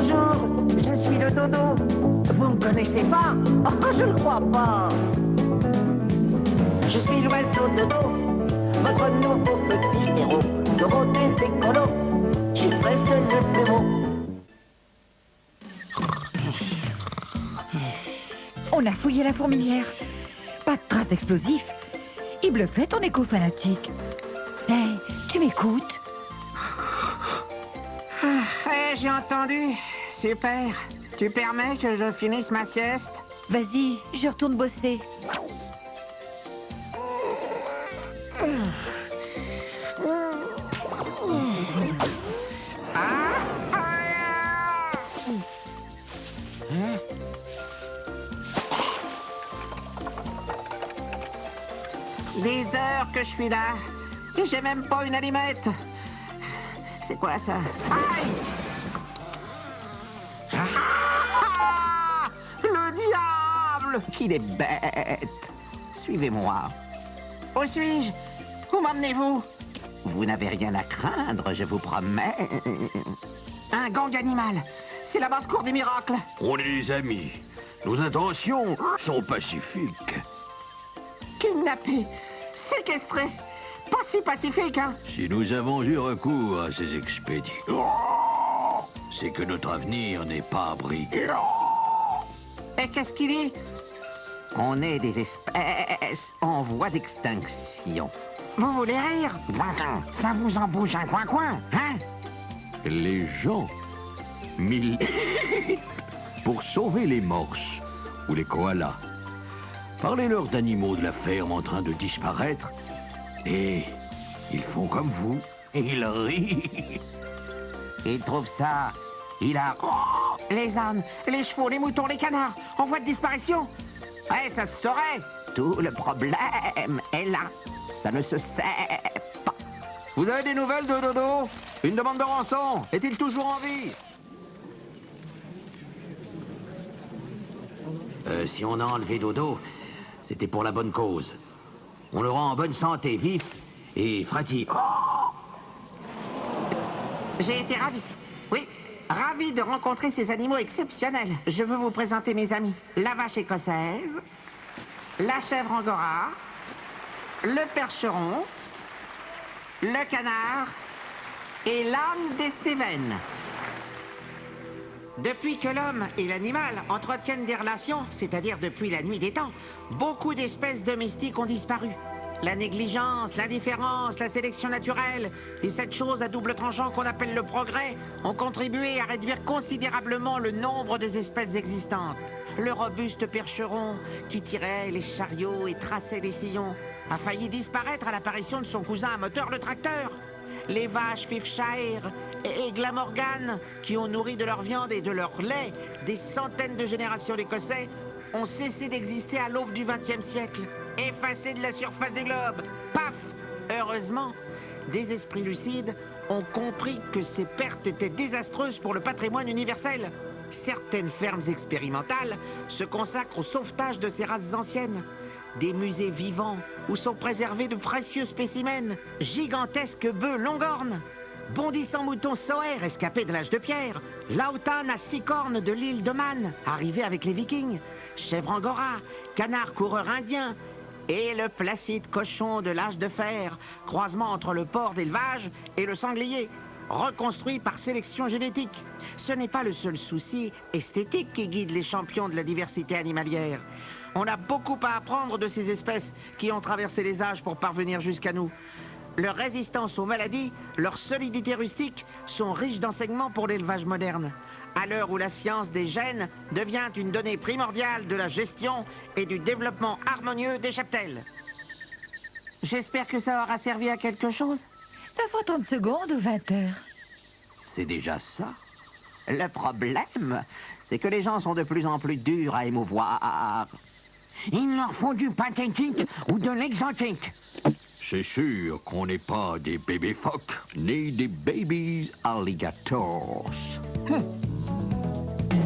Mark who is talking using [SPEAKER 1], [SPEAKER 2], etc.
[SPEAKER 1] Bonjour, je suis le dodo. Vous me connaissez pas? Oh, je ne crois pas. Je suis l'oiseau dodo, votre nouveau petit héros. Zoro des écolos, je suis presque le plus beau.
[SPEAKER 2] On a fouillé la fourmilière. Pas de traces d'explosifs. Il bluffait ton écho fanatique. Hey, tu m'écoutes?
[SPEAKER 3] J'ai entendu. Super. Tu permets que je finisse ma sieste?
[SPEAKER 2] Vas-y, je retourne bosser.
[SPEAKER 3] Des heures que je suis là. Et j'ai même pas une allumette. C'est quoi ça? Aïe! Ah! Le diable! Qu'il est bête! Suivez-moi. Où suis-je? Où m'emmenez-vous? Vous n'avez rien à craindre, je vous promets. Un gang animal. C'est la basse-cour des miracles.
[SPEAKER 4] On est des amis. Nos intentions sont pacifiques.
[SPEAKER 3] Kidnappé, séquestré. Pas si pacifique, hein?
[SPEAKER 4] Si nous avons eu recours à ces expédients, c'est que notre avenir n'est pas abri.
[SPEAKER 3] Et qu'est-ce qu'il dit? On est des espèces en voie d'extinction. Vous voulez rire? Ça vous en bouge un coin-coin, hein?
[SPEAKER 4] Les gens militent pour sauver les morses ou les koalas. Parlez-leur d'animaux de la ferme en train de disparaître et ils font comme vous. Ils rient.
[SPEAKER 3] Ils trouvent ça hilarant. Les ânes, les chevaux, les moutons, les canards, en voie de disparition. Ouais, ça se saurait. Tout le problème est là. Ça ne se sait pas. Vous avez des nouvelles de Dodo? Une demande de rançon. Est-il toujours en vie? Si on a enlevé Dodo, c'était pour la bonne cause. On le rend en bonne santé, vif et fratille. J'ai été ravi. Oui, ravi de rencontrer ces animaux exceptionnels. Je veux vous présenter mes amis. La vache écossaise, la chèvre angora, le percheron, le canard et l'âne des Cévennes. Depuis que l'homme et l'animal entretiennent des relations, c'est-à-dire depuis la nuit des temps, beaucoup d'espèces domestiques ont disparu. La négligence, l'indifférence, la sélection naturelle et cette chose à double tranchant qu'on appelle le progrès ont contribué à réduire considérablement le nombre des espèces existantes. Le robuste percheron, qui tirait les chariots et traçait les sillons, a failli disparaître à l'apparition de son cousin à moteur, le tracteur. Les vaches Fifshire et Glamorgan, qui ont nourri de leur viande et de leur lait des centaines de générations d'Écossais, ont cessé d'exister à l'aube du XXe siècle, effacés de la surface du globe. Paf! Heureusement, des esprits lucides ont compris que ces pertes étaient désastreuses pour le patrimoine universel. Certaines fermes expérimentales se consacrent au sauvetage de ces races anciennes. Des musées vivants où sont préservés de précieux spécimens, gigantesques bœufs longhorns, bondissants moutons soers escapés de l'âge de pierre, lautan à 6 cornes de l'île de Man, arrivé avec les Vikings, chèvre angora, canard coureur indien, et le placide cochon de l'âge de fer, croisement entre le porc d'élevage et le sanglier, reconstruit par sélection génétique. Ce n'est pas le seul souci esthétique qui guide les champions de la diversité animalière. On a beaucoup à apprendre de ces espèces qui ont traversé les âges pour parvenir jusqu'à nous. Leur résistance aux maladies, leur solidité rustique sont riches d'enseignements pour l'élevage moderne. À l'heure où la science des gènes devient une donnée primordiale de la gestion et du développement harmonieux des cheptels. J'espère que ça aura servi à quelque chose.
[SPEAKER 2] Ça fait 30 secondes ou 20 heures?
[SPEAKER 3] C'est déjà ça. Le problème, c'est que les gens sont de plus en plus durs à émouvoir. Ils leur font du pathétique ou de l'exotique.
[SPEAKER 4] C'est sûr qu'on n'est pas des bébés phoques, ni des babies alligators.